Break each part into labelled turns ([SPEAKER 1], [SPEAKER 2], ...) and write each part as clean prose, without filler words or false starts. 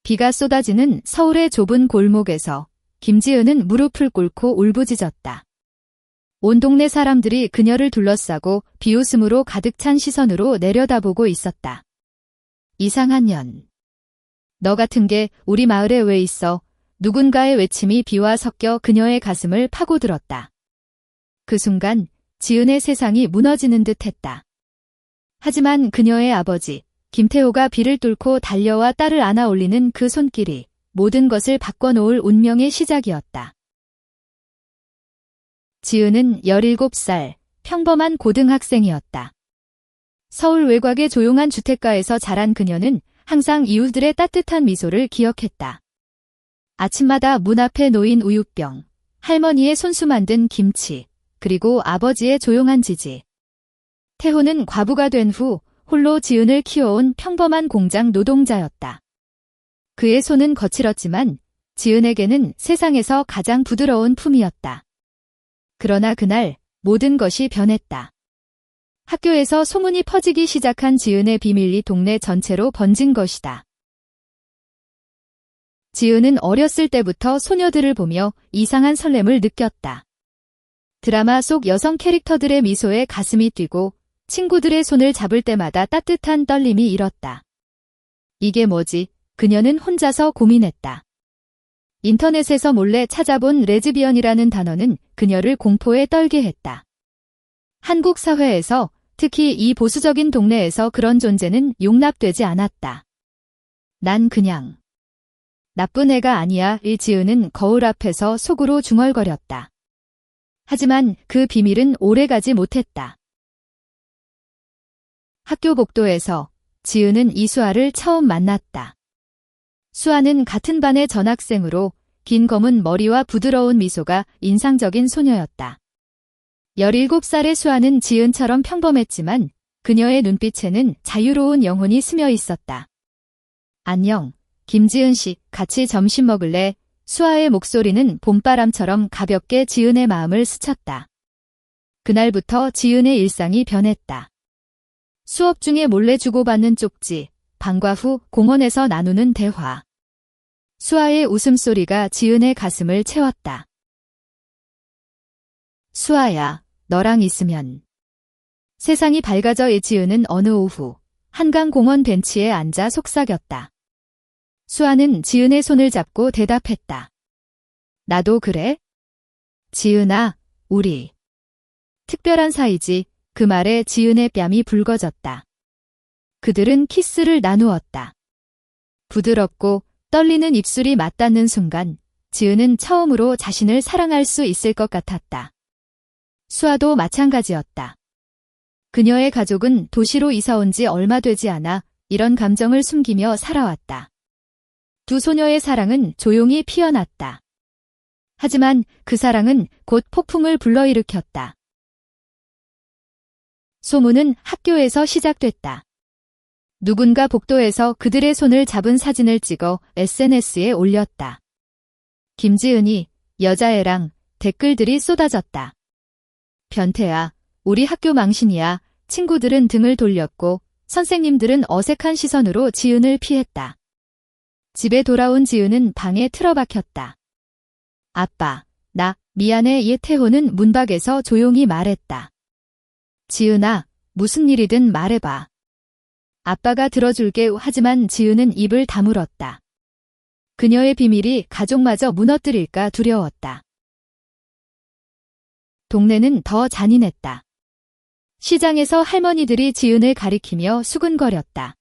[SPEAKER 1] 비가 쏟아지는 서울의 좁은 골목에서 김지은은 무릎을 꿇고 울부짖었다. 온 동네 사람들이 그녀를 둘러싸고 비웃음으로 가득 찬 시선으로 내려다보고 있었다. 이상한 년. 너 같은 게 우리 마을에 왜 있어? 누군가의 외침이 비와 섞여 그녀의 가슴을 파고들었다. 그 순간 지은의 세상이 무너지는 듯 했다. 하지만 그녀의 아버지 김태호가 비를 뚫고 달려와 딸을 안아 올리는 그 손길이 모든 것을 바꿔놓을 운명의 시작이었다. 지은은 17살, 평범한 고등학생이었다. 서울 외곽의 조용한 주택가에서 자란 그녀는 항상 이웃들의 따뜻한 미소를 기억했다. 아침마다 문 앞에 놓인 우유병, 할머니의 손수 만든 김치, 그리고 아버지의 조용한 지지. 태호는 과부가 된 후 홀로 지은을 키워온 평범한 공장 노동자였다. 그의 손은 거칠었지만 지은에게는 세상에서 가장 부드러운 품이었다. 그러나 그날 모든 것이 변했다. 학교에서 소문이 퍼지기 시작한 지은의 비밀이 동네 전체로 번진 것이다. 지은은 어렸을 때부터 소녀들을 보며 이상한 설렘을 느꼈다. 드라마 속 여성 캐릭터들의 미소에 가슴이 뛰고 친구들의 손을 잡을 때마다 따뜻한 떨림이 일었다. 이게 뭐지? 그녀는 혼자서 고민했다. 인터넷에서 몰래 찾아본 레즈비언이라는 단어는 그녀를 공포에 떨게 했다. 한국 사회에서 특히 이 보수적인 동네에서 그런 존재는 용납되지 않았다. 난 그냥 나쁜 애가 아니야. 지은은 거울 앞에서 속으로 중얼거렸다. 하지만 그 비밀은 오래가지 못했다. 학교 복도에서 지은은 이수아를 처음 만났다. 수아는 같은 반의 전학생으로 긴 검은 머리와 부드러운 미소가 인상적인 소녀였다. 17살의 수아는 지은처럼 평범했지만 그녀의 눈빛에는 자유로운 영혼이 스며 있었다. 안녕, 김지은 씨, 같이 점심 먹을래? 수아의 목소리는 봄바람처럼 가볍게 지은의 마음을 스쳤다. 그날부터 지은의 일상이 변했다. 수업 중에 몰래 주고받는 쪽지, 방과 후 공원에서 나누는 대화. 수아의 웃음소리가 지은의 가슴을 채웠다. 수아야, 너랑 있으면. 세상이 밝아져. 지은은 어느 오후 한강공원 벤치에 앉아 속삭였다. 수아는 지은의 손을 잡고 대답했다. 나도 그래? 지은아, 우리 특별한 사이지. 그 말에 지은의 뺨이 붉어졌다. 그들은 키스를 나누었다. 부드럽고 떨리는 입술이 맞닿는 순간 지은은 처음으로 자신을 사랑할 수 있을 것 같았다. 수아도 마찬가지였다. 그녀의 가족은 도시로 이사 온 지 얼마 되지 않아 이런 감정을 숨기며 살아왔다. 두 소녀의 사랑은 조용히 피어났다. 하지만 그 사랑은 곧 폭풍을 불러일으켰다. 소문은 학교에서 시작됐다. 누군가 복도에서 그들의 손을 잡은 사진을 찍어 SNS에 올렸다. 김지은이 여자애랑 댓글들이 쏟아졌다. 변태야, 우리 학교 망신이야. 친구들은 등을 돌렸고 선생님들은 어색한 시선으로 지은을 피했다. 집에 돌아온 지은은 방에 틀어박혔다. 아빠, 나 미안해. 태호는 문밖에서 조용히 말했다. 지은아, 무슨 일이든 말해봐. 아빠가 들어줄게. 하지만 지은은 입을 다물었다. 그녀의 비밀이 가족마저 무너뜨릴까 두려웠다. 동네는 더 잔인했다. 시장에서 할머니들이 지은을 가리키며 수근거렸다.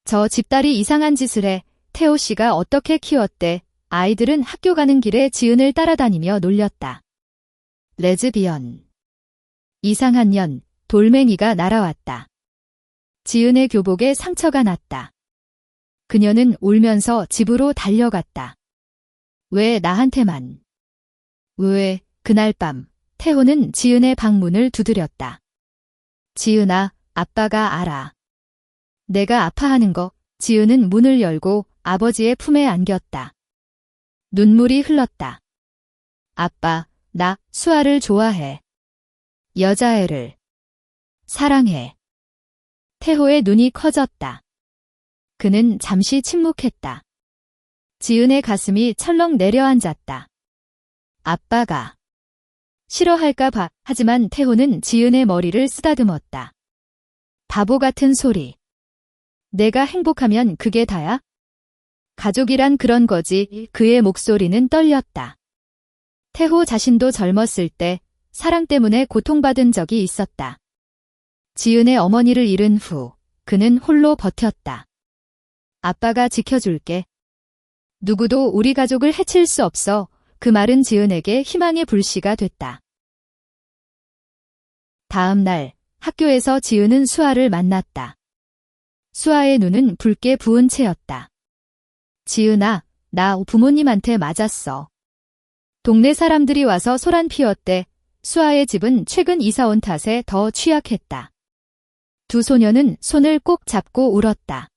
[SPEAKER 1] 저 집딸이 이상한 짓을 해. 태호 씨가 어떻게 키웠대. 아이들은 학교 가는 길에 지은을 따라다니며 놀렸다. 레즈비언. 이상한 년, 돌멩이가 날아왔다. 지은의 교복에 상처가 났다. 그녀는 울면서 집으로 달려갔다. 왜 나한테만? 왜? 그날 밤 태호는 지은의 방문을 두드렸다. 지은아, 아빠가 알아. 내가 아파하는 거. 지은은 문을 열고 아버지의 품에 안겼다. 눈물이 흘렀다. 아빠, 나 수아를 좋아해. 여자애를 사랑해. 태호의 눈이 커졌다. 그는 잠시 침묵했다. 지은의 가슴이 철렁 내려앉았다. 아빠가 싫어할까 봐. 하지만 태호는 지은의 머리를 쓰다듬었다. 바보 같은 소리. 내가 행복하면 그게 다야? 가족이란 그런 거지. 그의 목소리는 떨렸다. 태호 자신도 젊었을 때 사랑 때문에 고통받은 적이 있었다. 지은의 어머니를 잃은 후 그는 홀로 버텼다. 아빠가 지켜줄게. 누구도 우리 가족을 해칠 수 없어. 그 말은 지은에게 희망의 불씨가 됐다. 다음 날 학교에서 지은은 수아를 만났다. 수아의 눈은 붉게 부은 채였다. 지은아, 나 부모님한테 맞았어. 동네 사람들이 와서 소란 피웠대. 수아의 집은 최근 이사 온 탓에 더 취약했다. 두 소녀는 손을 꼭 잡고 울었다.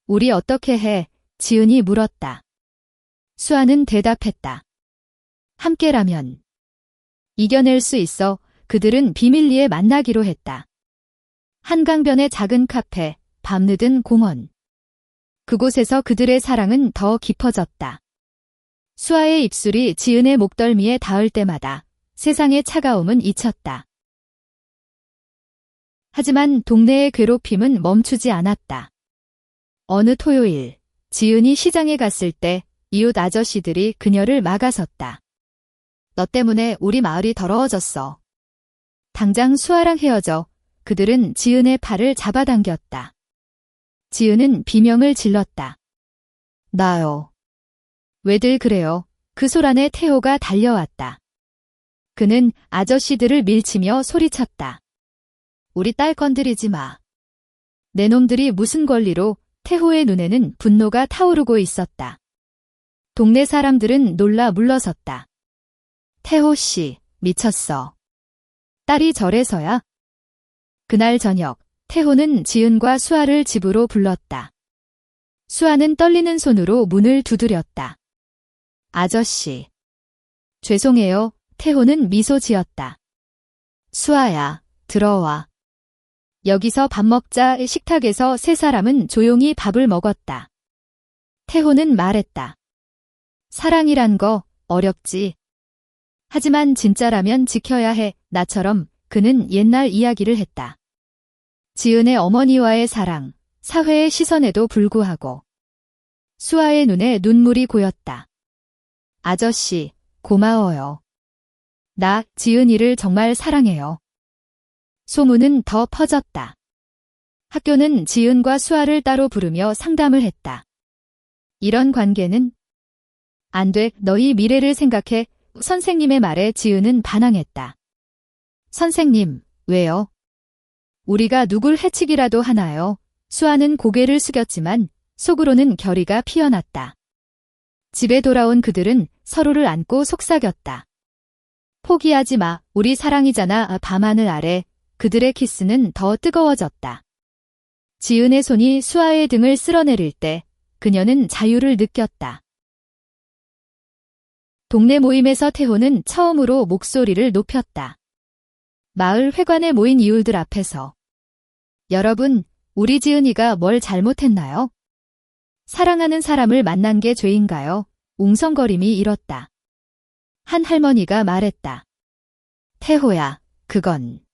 [SPEAKER 1] 우리 어떻게 해? 지은이 물었다. 수아는 대답했다. 함께라면 이겨낼 수 있어. 그들은 비밀리에 만나기로 했다. 한강변의 작은 카페, 밤늦은 공원. 그곳에서 그들의 사랑은 더 깊어졌다. 수아의 입술이 지은의 목덜미에 닿을 때마다 세상의 차가움은 잊혔다. 하지만 동네의 괴롭힘은 멈추지 않았다. 어느 토요일, 지은이 시장에 갔을 때 이웃 아저씨들이 그녀를 막아섰다. 너 때문에 우리 마을이 더러워졌어. 당장 수아랑 헤어져. 그들은 지은의 팔을 잡아당겼다. 지은은 비명을 질렀다. 나요. 왜들 그래요? 그 소란에 태호가 달려왔다. 그는 아저씨들을 밀치며 소리쳤다. 우리 딸 건드리지 마. 내 놈들이 무슨 권리로. 태호의 눈에는 분노가 타오르고 있었다. 동네 사람들은 놀라 물러섰다. 태호 씨, 미쳤어. 딸이 저래서야? 그날 저녁, 태호는 지은과 수아를 집으로 불렀다. 수아는 떨리는 손으로 문을 두드렸다. 아저씨. 죄송해요. 태호는 미소 지었다. 수아야, 들어와. 여기서 밥 먹자. 식탁에서 세 사람은 조용히 밥을 먹었다. 태호는 말했다. 사랑이란 거 어렵지. 하지만 진짜라면 지켜야 해. 나처럼. 그는 옛날 이야기를 했다. 지은의 어머니와의 사랑, 사회의 시선에도 불구하고. 수아의 눈에 눈물이 고였다. 아저씨, 고마워요. 나 지은이를 정말 사랑해요. 소문은 더 퍼졌다. 학교는 지은과 수아를 따로 부르며 상담을 했다. 이런 관계는 안 돼. 너희 미래를 생각해. 선생님의 말에 지은은 반항했다. 선생님, 왜요? 우리가 누굴 해치기라도 하나요? 수아는 고개를 숙였지만 속으로는 결의가 피어났다. 집에 돌아온 그들은 서로를 안고 속삭였다. 포기하지 마. 우리 사랑이잖아. 밤하늘 아래 그들의 키스는 더 뜨거워졌다. 지은의 손이 수아의 등을 쓸어내릴 때 그녀는 자유를 느꼈다. 동네 모임에서 태호는 처음으로 목소리를 높였다. 마을 회관에 모인 이웃들 앞에서. 여러분, 우리 지은이가 뭘 잘못했나요? 사랑하는 사람을 만난 게 죄인가요? 웅성거림이 일었다. 한 할머니가 말했다. 태호야, 그건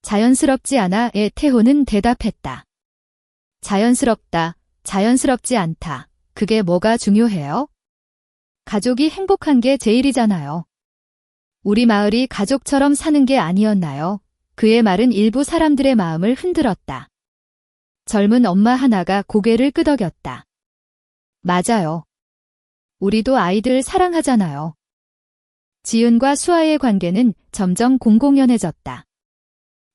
[SPEAKER 1] 자연스럽지 않아. 태호는 대답했다. 자연스럽다, 자연스럽지 않다. 그게 뭐가 중요해요? 가족이 행복한 게 제일이잖아요. 우리 마을이 가족처럼 사는 게 아니었나요? 그의 말은 일부 사람들의 마음을 흔들었다. 젊은 엄마 하나가 고개를 끄덕였다. 맞아요. 우리도 아이들 사랑하잖아요. 지은과 수아의 관계는 점점 공공연해졌다.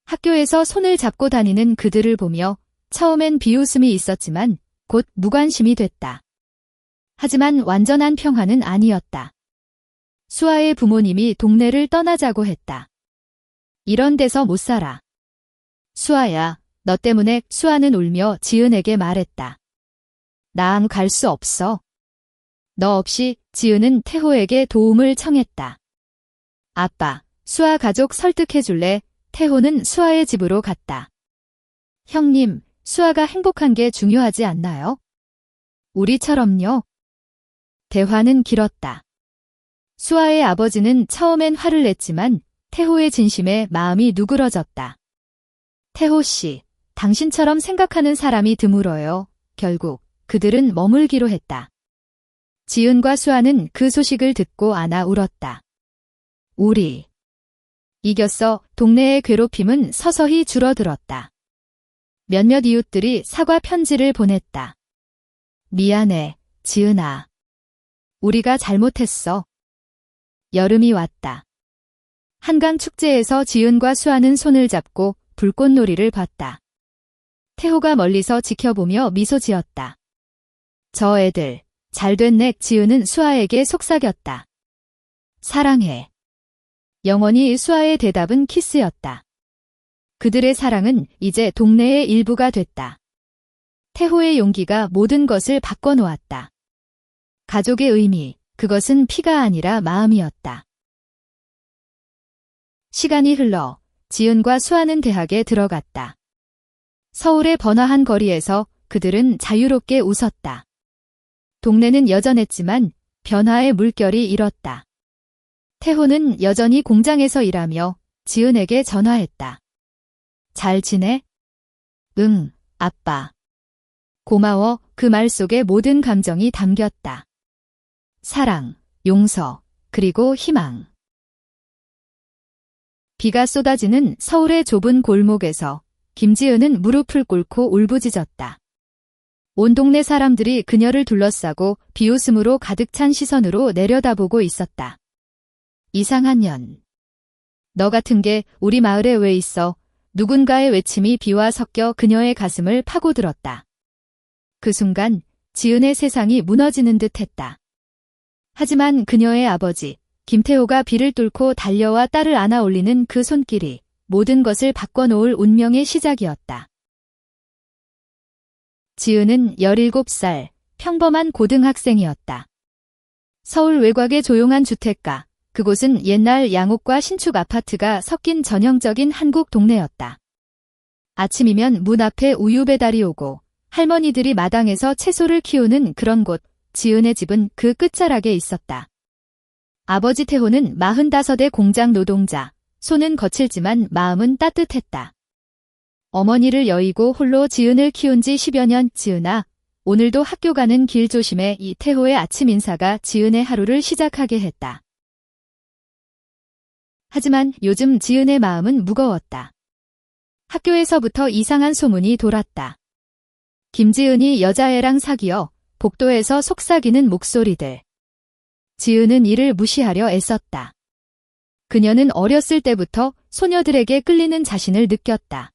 [SPEAKER 1] 학교에서 손을 잡고 다니는 그들을 보며 처음엔 비웃음이 있었지만 곧 무관심이 됐다. 하지만 완전한 평화는 아니었다. 수아의 부모님이 동네를 떠나자고 했다. 이런 데서 못 살아. 수아야, 너 때문에. 수아는 울며 지은에게 말했다. 나랑 갈 수 없어. 너 없이. 지은은 태호에게 도움을 청했다. 아빠, 수아 가족 설득해줄래? 태호는 수아의 집으로 갔다. 형님, 수아가 행복한 게 중요하지 않나요? 우리처럼요. 대화는 길었다. 수아의 아버지는 처음엔 화를 냈지만 태호의 진심에 마음이 누그러졌다. 태호 씨, 당신처럼 생각하는 사람이 드물어요. 결국 그들은 머물기로 했다. 지은과 수아는 그 소식을 듣고 안아 울었다. 우리 이겼어. 동네의 괴롭힘은 서서히 줄어들었다. 몇몇 이웃들이 사과 편지를 보냈다. 미안해, 지은아. 우리가 잘못했어. 여름이 왔다. 한강 축제에서 지은과 수아는 손을 잡고 불꽃놀이를 봤다. 태호가 멀리서 지켜보며 미소 지었다. 저 애들, 잘 됐네. 지은은 수아에게 속삭였다. 사랑해. 영원히 수아의 대답은 키스였다. 그들의 사랑은 이제 동네의 일부가 됐다. 태호의 용기가 모든 것을 바꿔놓았다. 가족의 의미, 그것은 피가 아니라 마음이었다. 시간이 흘러 지은과 수아는 대학에 들어갔다. 서울의 번화한 거리에서 그들은 자유롭게 웃었다. 동네는 여전했지만 변화의 물결이 일었다. 태호는 여전히 공장에서 일하며 지은에게 전화했다. 잘 지내? 응, 아빠. 고마워. 그 말 속에 모든 감정이 담겼다. 사랑, 용서, 그리고 희망. 비가 쏟아지는 서울의 좁은 골목에서 김지은은 무릎을 꿇고 울부짖었다. 온 동네 사람들이 그녀를 둘러싸고 비웃음으로 가득 찬 시선으로 내려다보고 있었다. 이상한 년. 너 같은 게 우리 마을에 왜 있어? 누군가의 외침이 비와 섞여 그녀의 가슴을 파고들었다. 그 순간 지은의 세상이 무너지는 듯 했다. 하지만 그녀의 아버지, 김태호가 비를 뚫고 달려와 딸을 안아 올리는 그 손길이 모든 것을 바꿔놓을 운명의 시작이었다. 지은은 17살, 평범한 고등학생이었다. 서울 외곽의 조용한 주택가, 그곳은 옛날 양옥과 신축 아파트가 섞인 전형적인 한국 동네였다. 아침이면 문 앞에 우유 배달이 오고 할머니들이 마당에서 채소를 키우는 그런 곳, 지은의 집은 그 끝자락에 있었다. 아버지 태호는 45의 공장 노동자, 손은 거칠지만 마음은 따뜻했다. 어머니를 여의고 홀로 지은을 키운 지 10여 년. 지은아, 오늘도 학교 가는 길 조심해. 이 태호의 아침 인사가 지은의 하루를 시작하게 했다. 하지만 요즘 지은의 마음은 무거웠다. 학교에서부터 이상한 소문이 돌았다. 김지은이 여자애랑 사귀어 복도에서 속삭이는 목소리들. 지은은 이를 무시하려 애썼다. 그녀는 어렸을 때부터 소녀들에게 끌리는 자신을 느꼈다.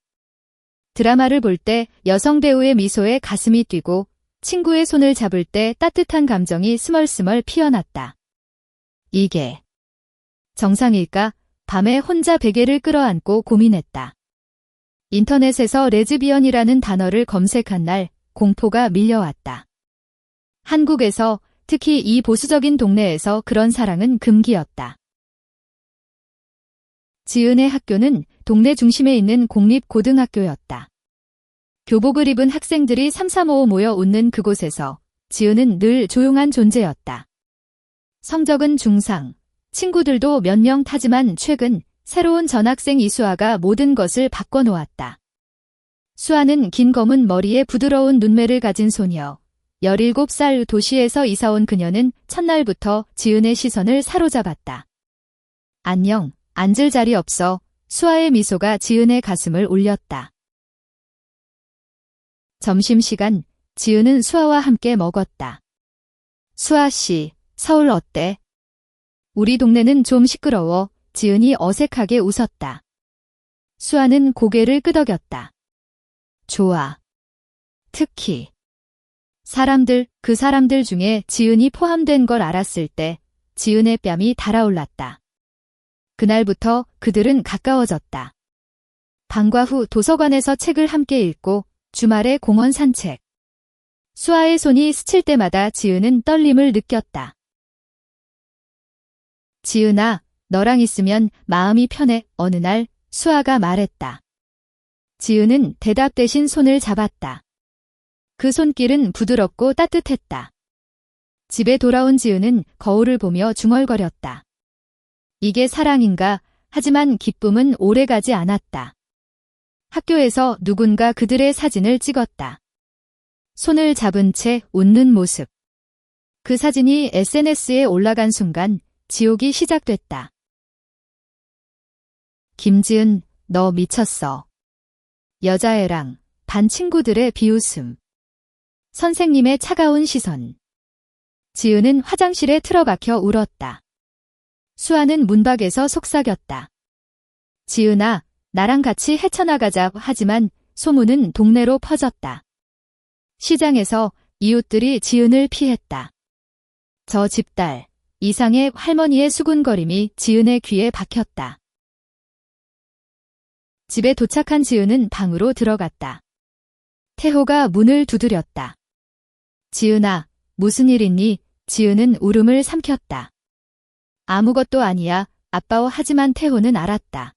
[SPEAKER 1] 드라마를 볼 때 여성 배우의 미소에 가슴이 뛰고 친구의 손을 잡을 때 따뜻한 감정이 스멀스멀 피어났다. 이게 정상일까? 밤에 혼자 베개를 끌어안고 고민했다. 인터넷에서 레즈비언이라는 단어를 검색한 날 공포가 밀려왔다. 한국에서, 특히 이 보수적인 동네에서 그런 사랑은 금기였다. 지은의 학교는 동네 중심에 있는 공립고등학교였다. 교복을 입은 학생들이 삼삼오오 모여 웃는 그곳에서 지은은 늘 조용한 존재였다. 성적은 중상, 친구들도 몇 명 타지만 최근 새로운 전학생 이수아가 모든 것을 바꿔놓았다. 수아는 긴 검은 머리에 부드러운 눈매를 가진 소녀. 17살. 도시에서 이사온 그녀는 첫날부터 지은의 시선을 사로잡았다. 안녕, 앉을 자리 없어. 수아의 미소가 지은의 가슴을 울렸다. 점심시간, 지은은 수아와 함께 먹었다. 수아 씨, 서울 어때? 우리 동네는 좀 시끄러워. 지은이 어색하게 웃었다. 수아는 고개를 끄덕였다. 좋아. 특히 그 사람들 중에 지은이 포함된 걸 알았을 때 지은의 뺨이 달아올랐다. 그날부터 그들은 가까워졌다. 방과 후 도서관에서 책을 함께 읽고 주말에 공원 산책. 수아의 손이 스칠 때마다 지은은 떨림을 느꼈다. 지은아, 너랑 있으면 마음이 편해. 어느 날 수아가 말했다. 지은은 대답 대신 손을 잡았다. 그 손길은 부드럽고 따뜻했다. 집에 돌아온 지은은 거울을 보며 중얼거렸다. 이게 사랑인가? 하지만 기쁨은 오래가지 않았다. 학교에서 누군가 그들의 사진을 찍었다. 손을 잡은 채 웃는 모습. 그 사진이 SNS에 올라간 순간 지옥이 시작됐다. 김지은, 너 미쳤어. 여자애랑 반 친구들의 비웃음. 선생님의 차가운 시선. 지은은 화장실에 틀어박혀 울었다. 수아는 문밖에서 속삭였다. 지은아, 나랑 같이 헤쳐나가자. 하지만 소문은 동네로 퍼졌다. 시장에서 이웃들이 지은을 피했다. 저 집 딸, 이상의 할머니의 수군거림이 지은의 귀에 박혔다. 집에 도착한 지은은 방으로 들어갔다. 태호가 문을 두드렸다. 지은아, 무슨 일 있니? 지은은 울음을 삼켰다. 아무것도 아니야, 아빠. 하지만 태호는 알았다.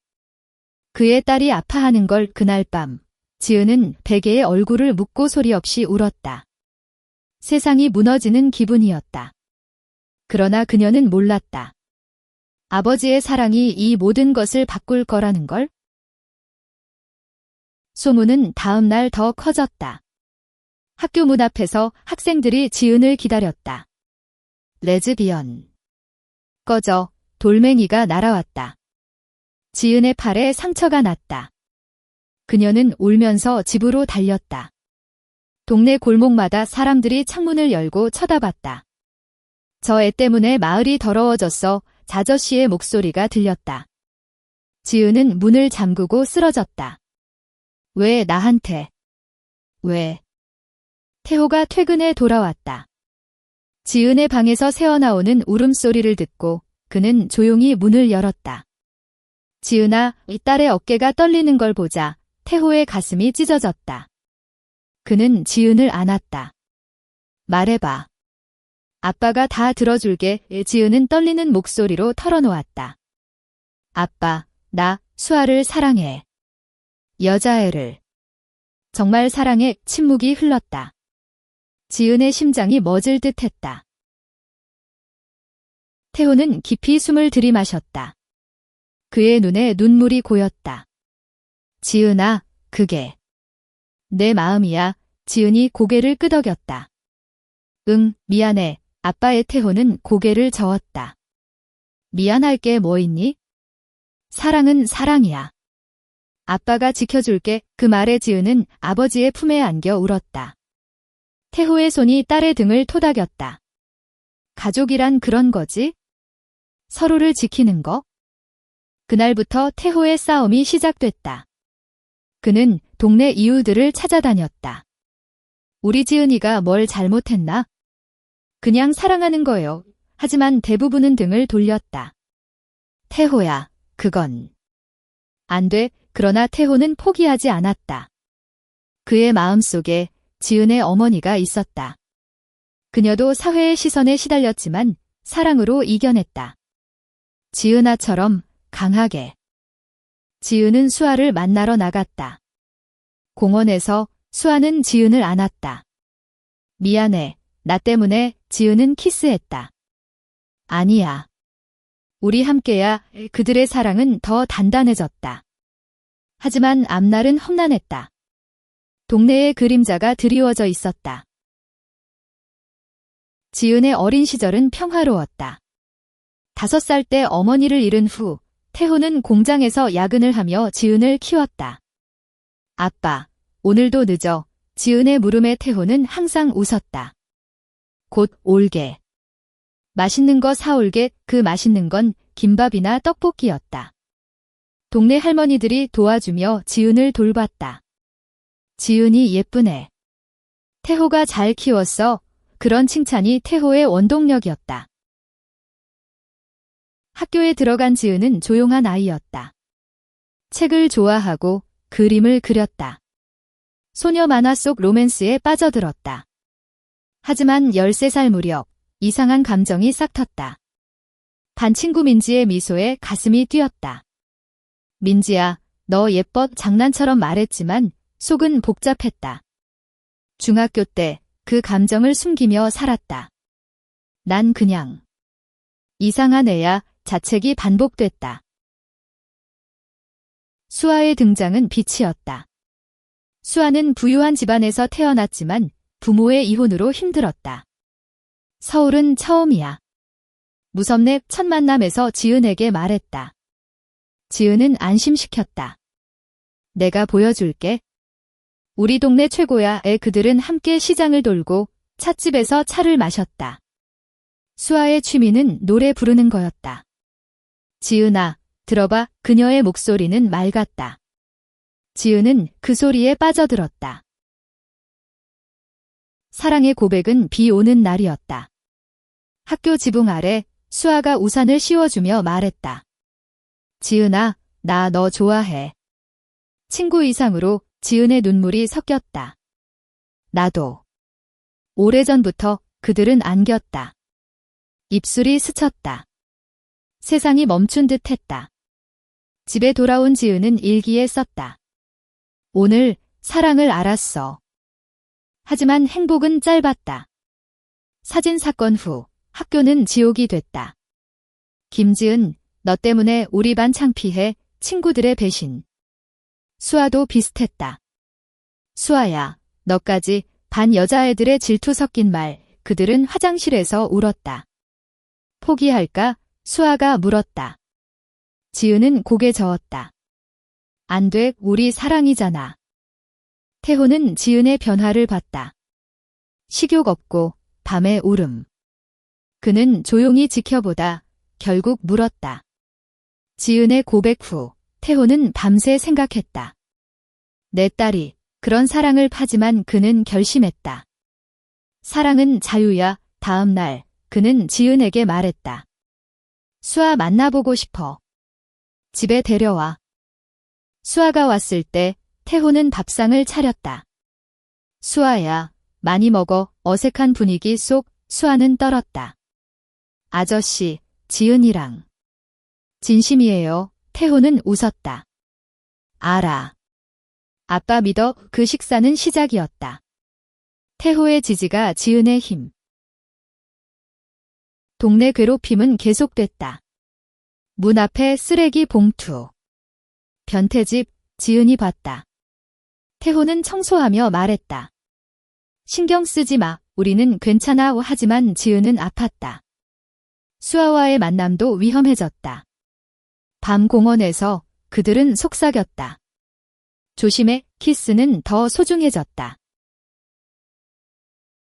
[SPEAKER 1] 그의 딸이 아파하는 걸. 그날 밤, 지은은 베개에 얼굴을 묻고 소리 없이 울었다. 세상이 무너지는 기분이었다. 그러나 그녀는 몰랐다. 아버지의 사랑이 이 모든 것을 바꿀 거라는 걸? 소문은 다음 날 더 커졌다. 학교 문 앞에서 학생들이 지은을 기다렸다. 레즈비언. 꺼져. 돌멩이가 날아왔다. 지은의 팔에 상처가 났다. 그녀는 울면서 집으로 달렸다. 동네 골목마다 사람들이 창문을 열고 쳐다봤다. 저 애 때문에 마을이 더러워졌어. 자저씨의 목소리가 들렸다. 지은은 문을 잠그고 쓰러졌다. 왜 나한테? 왜? 태호가 퇴근해 돌아왔다. 지은의 방에서 새어나오는 울음소리를 듣고 그는 조용히 문을 열었다. 지은아, 이 딸의 어깨가 떨리는 걸 보자. 태호의 가슴이 찢어졌다. 그는 지은을 안았다. 말해봐. 아빠가 다 들어줄게. 지은은 떨리는 목소리로 털어놓았다. 아빠, 나 수아를 사랑해. 여자애를. 정말 사랑해. 침묵이 흘렀다. 지은의 심장이 멎을 듯했다. 태호는 깊이 숨을 들이마셨다. 그의 눈에 눈물이 고였다. 지은아, 그게 내 마음이야. 지은이 고개를 끄덕였다. 응, 미안해. 아빠의 태호는 고개를 저었다. 미안할 게 뭐 있니? 사랑은 사랑이야. 아빠가 지켜줄게. 그 말에 지은은 아버지의 품에 안겨 울었다. 태호의 손이 딸의 등을 토닥였다. 가족이란 그런 거지? 서로를 지키는 거? 그날부터 태호의 싸움이 시작됐다. 그는 동네 이웃들을 찾아다녔다. 우리 지은이가 뭘 잘못했나? 그냥 사랑하는 거예요. 하지만 대부분은 등을 돌렸다. 태호야, 그건 안 돼. 그러나 태호는 포기하지 않았다. 그의 마음속에 지은의 어머니가 있었다. 그녀도 사회의 시선에 시달렸지만 사랑으로 이겨냈다. 지은아처럼 강하게. 지은은 수아를 만나러 나갔다. 공원에서 수아는 지은을 안았다. 미안해. 나 때문에. 지은은 키스했다. 아니야. 우리 함께야. 그들의 사랑은 더 단단해졌다. 하지만 앞날은 험난했다. 동네의 그림자가 드리워져 있었다. 지은의 어린 시절은 평화로웠다. 5살 때 어머니를 잃은 후 태호는 공장에서 야근을 하며 지은을 키웠다. 아빠, 오늘도 늦어. 지은의 물음에 태호는 항상 웃었다. 곧 올게. 맛있는 거 사올게. 그 맛있는 건 김밥이나 떡볶이였다. 동네 할머니들이 도와주며 지은을 돌봤다. 지은이 예쁘네. 태호가 잘 키웠어. 그런 칭찬이 태호의 원동력이었다. 학교에 들어간 지은은 조용한 아이였다. 책을 좋아하고 그림을 그렸다. 소녀 만화 속 로맨스에 빠져들었다. 하지만 13살 무렵 이상한 감정이 싹텄다. 반 친구 민지의 미소에 가슴이 뛰었다. 민지야, 너 예뻐. 장난처럼 말했지만 속은 복잡했다. 중학교 때 그 감정을 숨기며 살았다. 난 그냥 이상한 애야. 자책이 반복됐다. 수아의 등장은 빛이었다. 수아는 부유한 집안에서 태어났지만 부모의 이혼으로 힘들었다. 서울은 처음이야. 무섭네. 첫 만남에서 지은에게 말했다. 지은은 안심시켰다. 내가 보여줄게. 우리 동네 최고야. 그들은 함께 시장을 돌고 찻집에서 차를 마셨다. 수아의 취미는 노래 부르는 거였다. 지은아, 들어봐. 그녀의 목소리는 맑았다. 지은은 그 소리에 빠져들었다. 사랑의 고백은 비 오는 날이었다. 학교 지붕 아래 수아가 우산을 씌워주며 말했다. 지은아, 나 너 좋아해. 친구 이상으로 지은의 눈물이 섞였다. 나도. 오래전부터 그들은 안겼다. 입술이 스쳤다. 세상이 멈춘 듯 했다. 집에 돌아온 지은은 일기에 썼다. 오늘 사랑을 알았어. 하지만 행복은 짧았다. 사진 사건 후 학교는 지옥이 됐다. 김지은, 너 때문에 우리 반 창피해. 친구들의 배신. 수아도 비슷했다. 수아야, 너까지. 반 여자애들의 질투 섞인 말. 그들은 화장실에서 울었다. 포기할까? 수아가 물었다. 지은은 고개 저었다. 안 돼, 우리 사랑이잖아. 태호는 지은의 변화를 봤다. 식욕 없고 밤의 울음. 그는 조용히 지켜보다 결국 물었다. 지은의 고백 후 태호는 밤새 생각했다. 내 딸이 그런 사랑을 파지만 그는 결심했다. 사랑은 자유야. 다음 날 그는 지은에게 말했다. 수아 만나보고 싶어. 집에 데려와. 수아가 왔을 때 태호는 밥상을 차렸다. 수아야, 많이 먹어. 어색한 분위기 속 수아는 떨었다. 아저씨, 지은이랑. 진심이에요. 태호는 웃었다. 알아. 아빠 믿어. 그 식사는 시작이었다. 태호의 지지가 지은의 힘. 동네 괴롭힘은 계속됐다. 문 앞에 쓰레기 봉투. 변태집. 지은이 봤다. 태호는 청소하며 말했다. 신경 쓰지 마. 우리는 괜찮아. 하지만 지은은 아팠다. 수아와의 만남도 위험해졌다. 밤 공원에서 그들은 속삭였다. 조심해. 키스는 더 소중해졌다.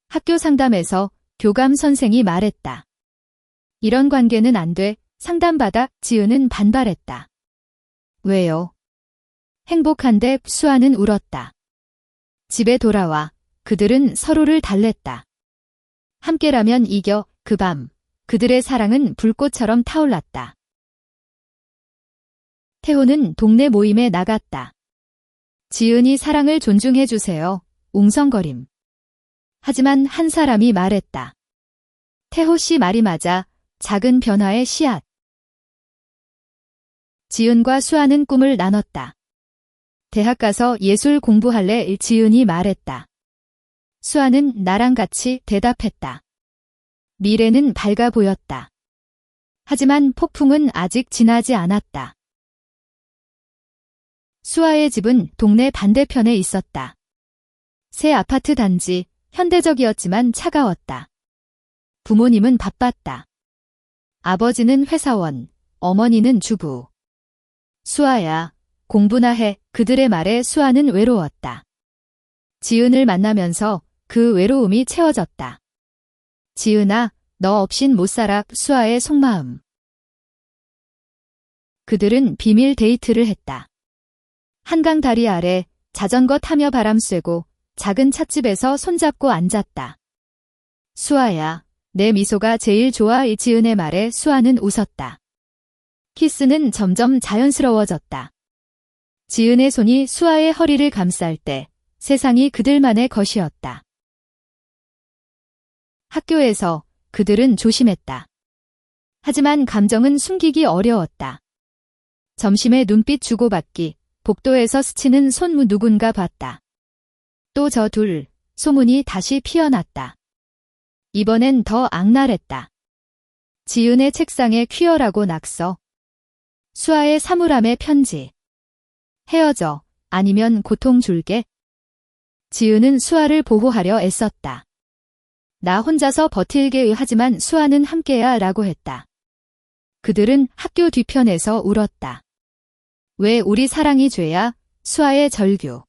[SPEAKER 1] 학교 상담에서 교감 선생이 말했다. 이런 관계는 안 돼. 상담받아. 지은은 반발했다. 왜요? 행복한데. 수아는 울었다. 집에 돌아와 그들은 서로를 달랬다. 함께라면 이겨. 그 밤 그들의 사랑은 불꽃처럼 타올랐다. 태호는 동네 모임에 나갔다. 지은이 사랑을 존중해주세요. 웅성거림. 하지만 한 사람이 말했다. 태호 씨 말이 맞아. 작은 변화의 씨앗. 지은과 수아는 꿈을 나눴다. 대학 가서 예술 공부할래? 지은이 말했다. 수아는 나랑 같이 대답했다. 미래는 밝아 보였다. 하지만 폭풍은 아직 지나지 않았다. 수아의 집은 동네 반대편에 있었다. 새 아파트 단지, 현대적이었지만 차가웠다. 부모님은 바빴다. 아버지는 회사원, 어머니는 주부. 수아야, 공부나 해. 그들의 말에 수아는 외로웠다. 지은을 만나면서 그 외로움이 채워졌다. 지은아, 너 없인 못 살아. 수아의 속마음. 그들은 비밀 데이트를 했다. 한강 다리 아래 자전거 타며 바람 쐬고 작은 찻집에서 손잡고 앉았다. 수아야, 내 미소가 제일 좋아. 지은의 말에 수아는 웃었다. 키스는 점점 자연스러워졌다. 지은의 손이 수아의 허리를 감쌀 때 세상이 그들만의 것이었다. 학교에서 그들은 조심했다. 하지만 감정은 숨기기 어려웠다. 점심에 눈빛 주고받기, 복도에서 스치는 손 누군가 봤다. 또 저 둘, 소문이 다시 피어났다. 이번엔 더 악랄했다. 지은의 책상에 퀴어라고 낙서. 수아의 사물함에 편지. 헤어져. 아니면 고통 줄게. 지은은 수아를 보호하려 애썼다. 나 혼자서 버틸게 하지만 수아는 함께야 라고 했다. 그들은 학교 뒤편에서 울었다. 왜 우리 사랑이 죄야? 수아의 절규.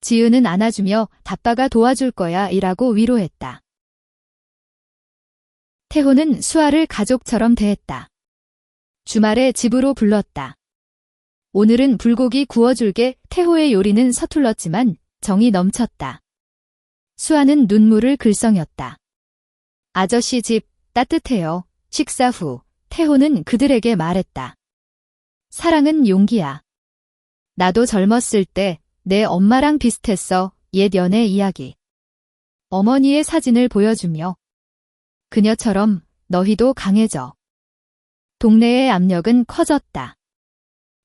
[SPEAKER 1] 지은은 안아주며 아빠가 도와줄 거야 이라고 위로했다. 태호는 수아를 가족처럼 대했다. 주말에 집으로 불렀다. 오늘은 불고기 구워줄게. 태호의 요리는 서툴렀지만 정이 넘쳤다. 수아는 눈물을 글썽였다. 아저씨 집 따뜻해요. 식사 후 태호는 그들에게 말했다. 사랑은 용기야. 나도 젊었을 때 내 엄마랑 비슷했어. 옛 연애 이야기. 어머니의 사진을 보여주며 그녀처럼 너희도 강해져. 동네의 압력은 커졌다.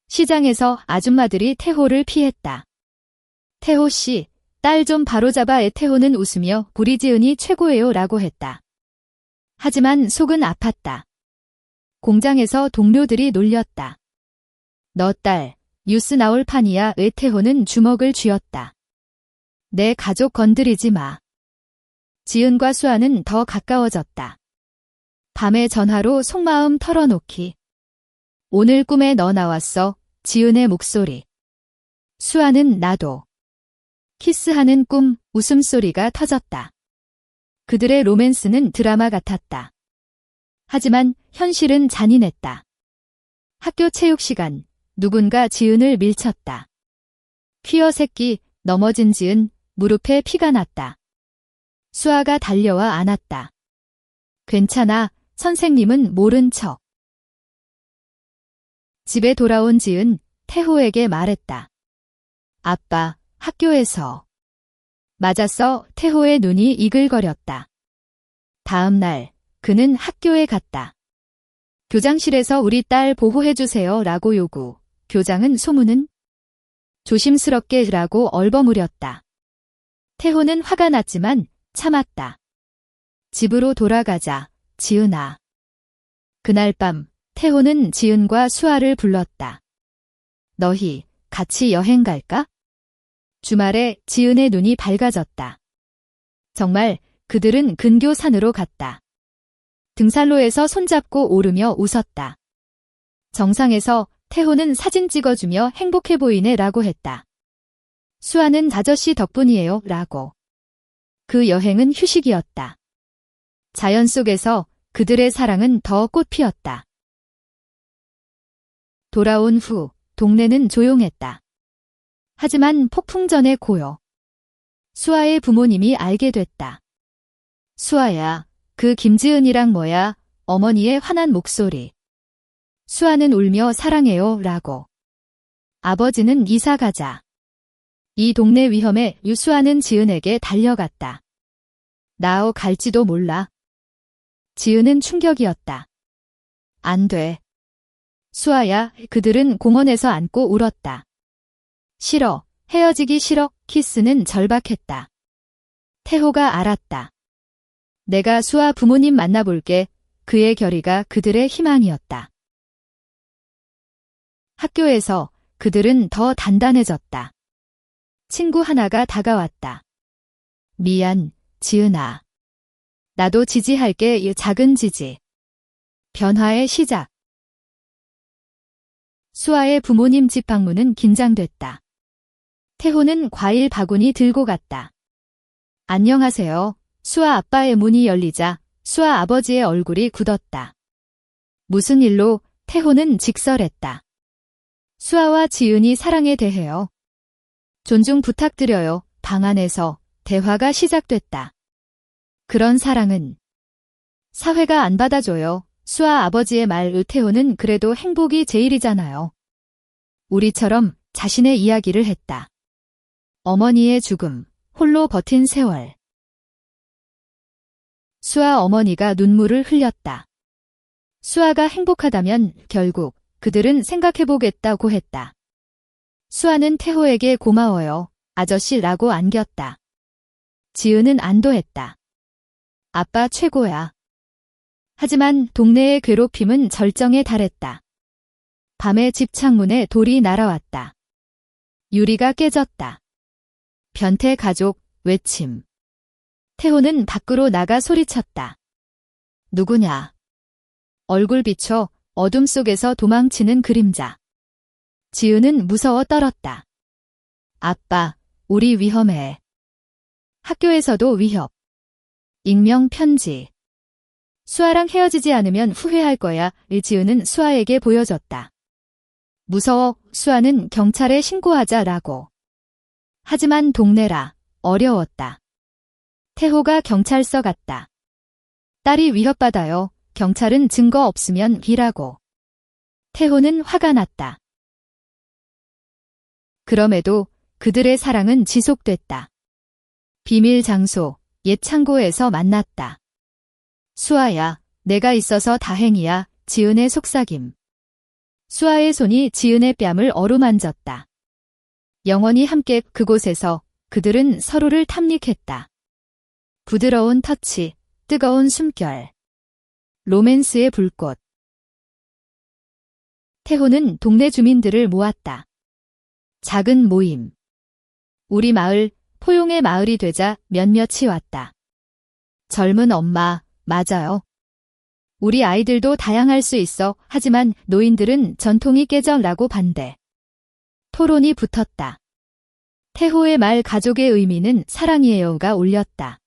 [SPEAKER 1] 시장에서 아줌마들이 태호를 피했다. 태호 씨, 딸 좀 바로잡아. 태호는 웃으며 우리 지은이 최고예요 라고 했다. 하지만 속은 아팠다. 공장에서 동료들이 놀렸다. 너 딸, 뉴스 나올 판이야. 태호는 주먹을 쥐었다. 내 가족 건드리지 마. 지은과 수아는 더 가까워졌다. 밤에 전화로 속마음 털어놓기. 오늘 꿈에 너 나왔어. 지은의 목소리. 수아는 나도. 키스하는 꿈, 웃음소리가 터졌다. 그들의 로맨스는 드라마 같았다. 하지만 현실은 잔인했다. 학교 체육 시간, 누군가 지은을 밀쳤다. 퀴어 새끼, 넘어진 지은, 무릎에 피가 났다. 수아가 달려와 안았다. 괜찮아, 선생님은 모른 척. 집에 돌아온 지은, 태호에게 말했다. 아빠, 학교에서. 맞았어. 태호의 눈이 이글거렸다. 다음 날, 그는 학교에 갔다. 교장실에서 우리 딸 보호해주세요 라고 요구. 교장은 소문은 조심스럽게 라고 얼버무렸다. 태호는 화가 났지만 참았다. 집으로 돌아가자, 지은아. 그날 밤, 태호는 지은과 수아를 불렀다. 너희 같이 여행 갈까? 주말에 지은의 눈이 밝아졌다. 정말 그들은 근교산으로 갔다. 등산로에서 손잡고 오르며 웃었다. 정상에서 태호는 사진 찍어주며 행복해 보이네 라고 했다. 수아는 아저씨 덕분이에요 라고. 그 여행은 휴식이었다. 자연 속에서 그들의 사랑은 더 꽃피었다. 돌아온 후 동네는 조용했다. 하지만 폭풍전의 고요. 수아의 부모님이 알게 됐다. 수아야, 그 김지은이랑 뭐야? 어머니의 화난 목소리. 수아는 울며 사랑해요 라고. 아버지는 이사 가자. 이 동네 위험에 수아는 지은에게 달려갔다. 나오 갈지도 몰라. 지은은 충격이었다. 안 돼. 수아야, 그들은 공원에서 안고 울었다. 싫어, 헤어지기 싫어. 키스는 절박했다. 태호가 알았다. 내가 수아 부모님 만나볼게. 그의 결의가 그들의 희망이었다. 학교에서 그들은 더 단단해졌다. 친구 하나가 다가왔다. 미안, 지은아. 나도 지지할게. 작은 지지. 변화의 시작. 수아의 부모님 집 방문은 긴장됐다. 태호는 과일 바구니 들고 갔다. 안녕하세요. 수아 아빠의 문이 열리자 수아 아버지의 얼굴이 굳었다. 무슨 일로? 태호는 직설했다. 수아와 지은이 사랑에 대해요. 존중 부탁드려요. 방 안에서 대화가 시작됐다. 그런 사랑은 사회가 안 받아줘요. 수아 아버지의 말. 태호는 그래도 행복이 제일이잖아요. 우리처럼 자신의 이야기를 했다. 어머니의 죽음, 홀로 버틴 세월. 수아 어머니가 눈물을 흘렸다. 수아가 행복하다면 결국 그들은 생각해보겠다고 했다. 수아는 태호에게 고마워요, 아저씨라고 안겼다. 지은은 안도했다. 아빠 최고야. 하지만 동네의 괴롭힘은 절정에 달했다. 밤에 집 창문에 돌이 날아왔다. 유리가 깨졌다. 변태 가족, 외침. 태호는 밖으로 나가 소리쳤다. 누구냐? 얼굴 비춰 어둠 속에서 도망치는 그림자. 지은은 무서워 떨었다. 아빠, 우리 위험해. 학교에서도 위협. 익명 편지. 수아랑 헤어지지 않으면 후회할 거야. 지은은 수아에게 보여줬다. 무서워, 수아는 경찰에 신고하자라고. 하지만 동네라, 어려웠다. 태호가 경찰서 갔다. 딸이 위협받아요. 경찰은 증거 없으면 비라고. 태호는 화가 났다. 그럼에도 그들의 사랑은 지속됐다. 비밀 장소, 옛 창고에서 만났다. 수아야, 내가 있어서 다행이야. 지은의 속삭임. 수아의 손이 지은의 뺨을 어루만졌다. 영원히 함께 그곳에서 그들은 서로를 탐닉했다. 부드러운 터치, 뜨거운 숨결. 로맨스의 불꽃. 태호는 동네 주민들을 모았다. 작은 모임. 우리 마을, 포용의 마을이 되자 몇몇이 왔다. 젊은 엄마, 맞아요. 우리 아이들도 다양할 수 있어. 하지만 노인들은 전통이 깨져라고 반대. 토론이 붙었다. 태호의 말 가족의 의미는 사랑이에요가 울렸다.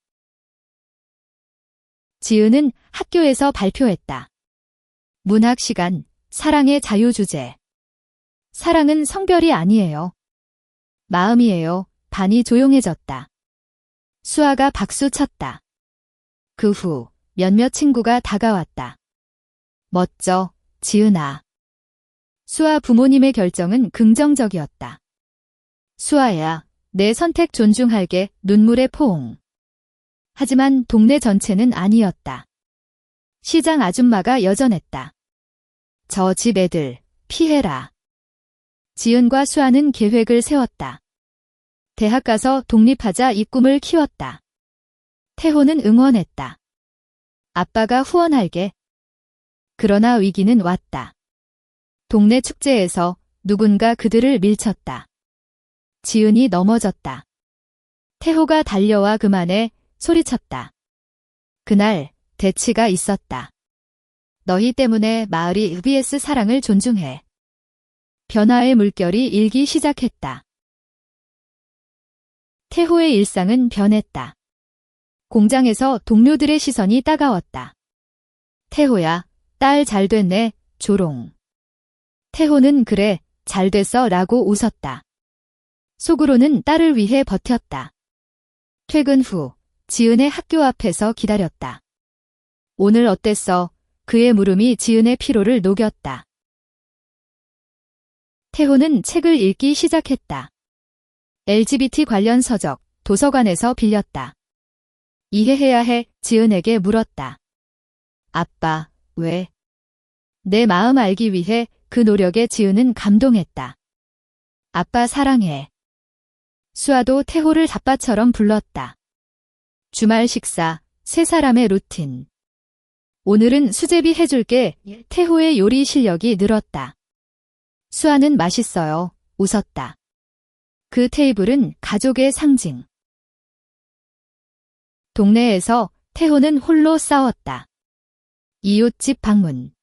[SPEAKER 1] 지은은 학교에서 발표했다. 문학 시간, 사랑의 자유 주제. 사랑은 성별이 아니에요. 마음이에요. 반이 조용해졌다. 수아가 박수 쳤다. 그 후 몇몇 친구가 다가왔다. 멋져, 지은아. 수아 부모님의 결정은 긍정적이었다. 수아야, 내 선택 존중할게. 눈물의 포옹. 하지만 동네 전체는 아니었다. 시장 아줌마가 여전했다. 저 집 애들, 피해라. 지은과 수아는 계획을 세웠다. 대학 가서 독립하자 이 꿈을 키웠다. 태호는 응원했다. 아빠가 후원할게. 그러나 위기는 왔다. 동네 축제에서 누군가 그들을 밀쳤다. 지은이 넘어졌다. 태호가 달려와 그만해 소리쳤다. 그날 대치가 있었다. 너희 때문에 마을이 vs 사랑을 존중해. 변화의 물결이 일기 시작했다. 태호의 일상은 변했다. 공장에서 동료들의 시선이 따가웠다. 태호야, 딸 잘 됐네, 조롱. 태호는 그래, 잘 됐어 라고 웃었다. 속으로는 딸을 위해 버텼다. 퇴근 후, 지은의 학교 앞에서 기다렸다. 오늘 어땠어? 그의 물음이 지은의 피로를 녹였다. 태호는 책을 읽기 시작했다. LGBT 관련 서적, 도서관에서 빌렸다. 이해해야 해, 지은에게 물었다. 아빠, 왜? 내 마음 알기 위해 그 노력에 지은은 감동했다. 아빠 사랑해. 수아도 태호를 아빠처럼 불렀다. 주말 식사, 세 사람의 루틴. 오늘은 수제비 해줄게. 태호의 요리 실력이 늘었다. 수아는 맛있어요. 웃었다. 그 테이블은 가족의 상징. 동네에서 태호는 홀로 싸웠다. 이웃집 방문.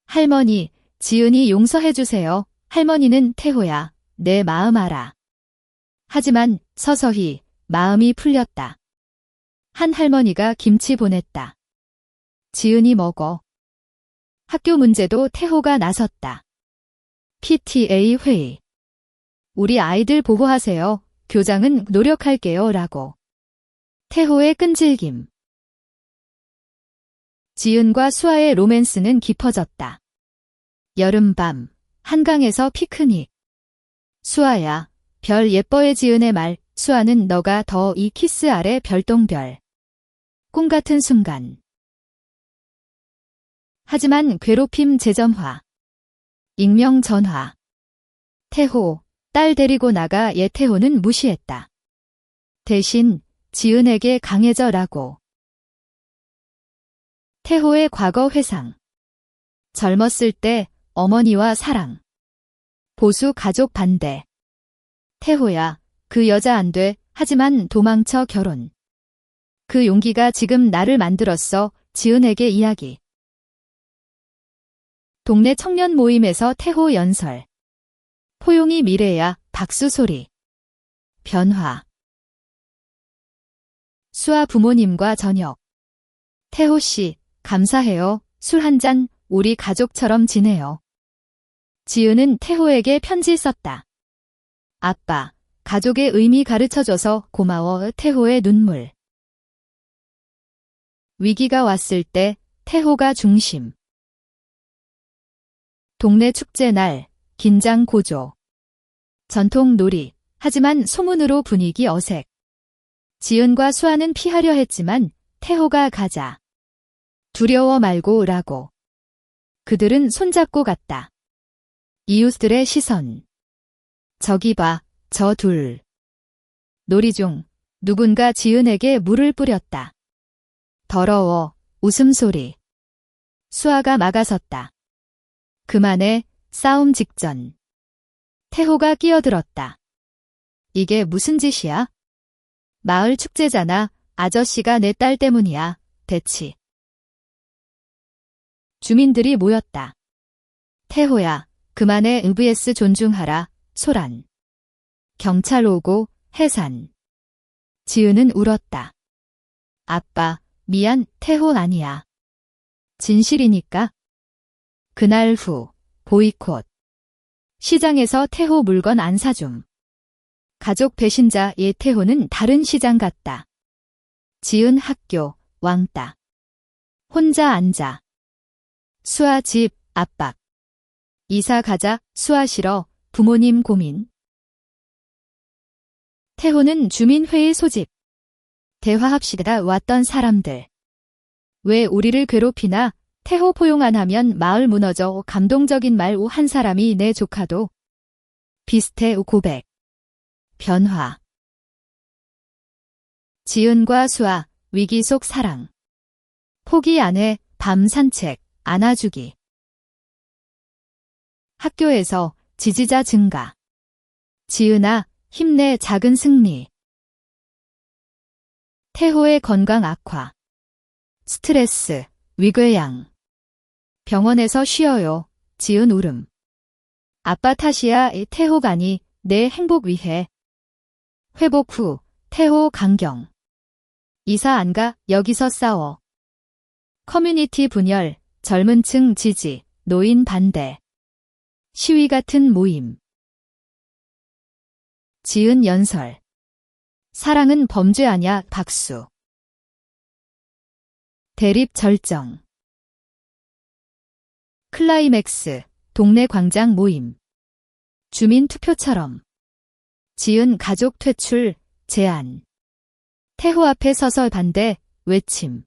[SPEAKER 1] 할머니, 지은이 용서해주세요. 할머니는 태호야, 내 마음 알아. 하지만 서서히 마음이 풀렸다. 한 할머니가 김치 보냈다. 지은이 먹어. 학교 문제도 태호가 나섰다. PTA 회의. 우리 아이들 보호하세요. 교장은 노력할게요. 라고. 태호의 끈질김. 지은과 수아의 로맨스는 깊어졌다. 여름밤, 한강에서 피크닉. 수아야, 별 예뻐해 지은의 말, 수아는 너가 더 이 키스 아래 별똥별. 꿈 같은 순간. 하지만 괴롭힘 재점화. 익명 전화. 태호, 딸 데리고 나가. 태호는 무시했다. 대신 지은에게 강해져라고. 태호의 과거 회상. 젊었을 때 어머니와 사랑. 보수 가족 반대. 태호야, 그 여자 안 돼. 하지만 도망쳐 결혼. 그 용기가 지금 나를 만들었어. 지은에게 이야기. 동네 청년 모임에서 태호 연설. 포용이 미래야. 박수 소리. 변화. 수아 부모님과 저녁. 태호 씨, 감사해요. 술 한 잔, 우리 가족처럼 지내요. 지은은 태호에게 편지 썼다. 아빠, 가족의 의미 가르쳐줘서 고마워. 태호의 눈물. 위기가 왔을 때 태호가 중심. 동네 축제 날, 긴장 고조. 전통 놀이. 하지만 소문으로 분위기 어색. 지은과 수아는 피하려 했지만 태호가 가자. 두려워 말고 라고. 그들은 손잡고 갔다. 이웃들의 시선. 저기 봐, 저 둘. 놀이 중 누군가 지은에게 물을 뿌렸다. 더러워. 웃음소리. 수아가 막아섰다. 그만해. 싸움 직전. 태호가 끼어들었다. 이게 무슨 짓이야? 마을 축제잖아. 아저씨가 내 딸 때문이야. 대치. 주민들이 모였다. 태호야, 그만해. vs 존중하라. 소란. 경찰 오고 해산. 지은은 울었다. 아빠, 미안. 태호 아니야. 진실이니까. 그날 후, 보이콧. 시장에서 태호 물건 안 사줌. 가족 배신자 태호는 다른 시장 갔다. 지은 학교, 왕따. 혼자 앉아. 수아 집, 압박. 이사 가자. 수아 싫어. 부모님 고민. 태호는 주민회의 소집. 대화합시다. 왔던 사람들. 왜 우리를 괴롭히나? 태호 포용 안 하면 마을 무너져. 감동적인 말. 한 사람이 내 조카도. 비슷해. 고백. 변화. 지은과 수아, 위기 속 사랑. 포기 안 해. 밤 산책. 안아주기. 학교에서 지지자 증가. 지은아, 힘내. 작은 승리. 태호의 건강 악화. 스트레스, 위궤양. 병원에서 쉬어요. 지은 울음. 아빠 탓이야. 태호가 아니, 내 행복 위해. 회복 후, 태호 강경. 이사 안 가. 여기서 싸워. 커뮤니티 분열, 젊은 층 지지, 노인 반대. 시위 같은 모임. 지은 연설. 사랑은 범죄 아냐. 박수. 대립 절정. 클라이맥스. 동네 광장 모임. 주민 투표처럼. 지은 가족 퇴출, 제안. 태호 앞에 서서 반대, 외침.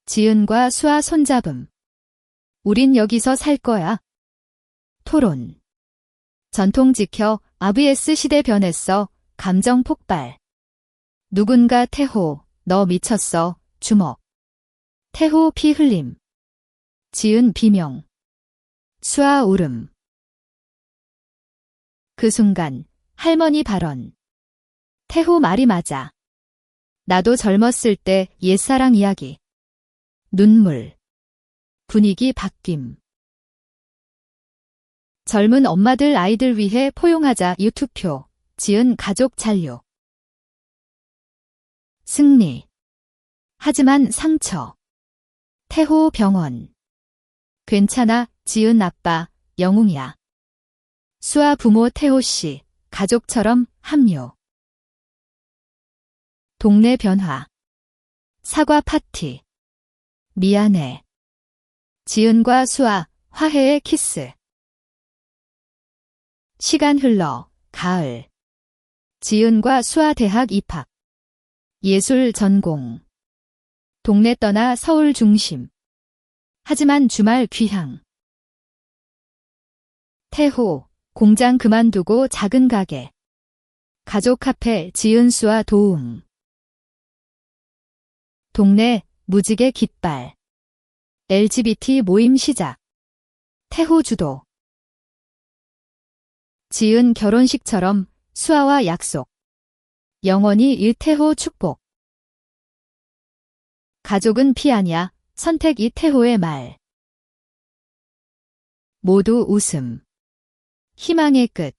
[SPEAKER 1] 지은과 수아 손잡음. 우린 여기서 살 거야. 토론. 전통 지켜. vs 시대 변했어. 감정 폭발. 누군가 태호, 너 미쳤어. 주먹. 태호 피 흘림. 지은 비명. 수아 울음. 그 순간 할머니 발언. 태호 말이 맞아. 나도 젊었을 때 옛사랑 이야기. 눈물. 분위기 바뀜. 젊은 엄마들 아이들 위해 포용하자. 유투표. 지은 가족 잔류. 승리. 하지만 상처. 태호 병원. 괜찮아. 지은 아빠, 영웅이야. 수아 부모 태호 씨, 가족처럼 합류. 동네 변화. 사과 파티. 미안해. 지은과 수아, 화해의 키스. 시간 흘러, 가을. 지은과 수아 대학 입학. 예술 전공. 동네 떠나 서울 중심. 하지만 주말 귀향. 태호, 공장 그만두고 작은 가게. 가족 카페. 지은 수아 도움. 동네 무지개 깃발. LGBT 모임 시작. 태호 주도. 지은 결혼식처럼 수아와 약속. 영원히 일태호 축복. 가족은 피하냐, 선택 이태호의 말. 모두 웃음. 희망의 끝.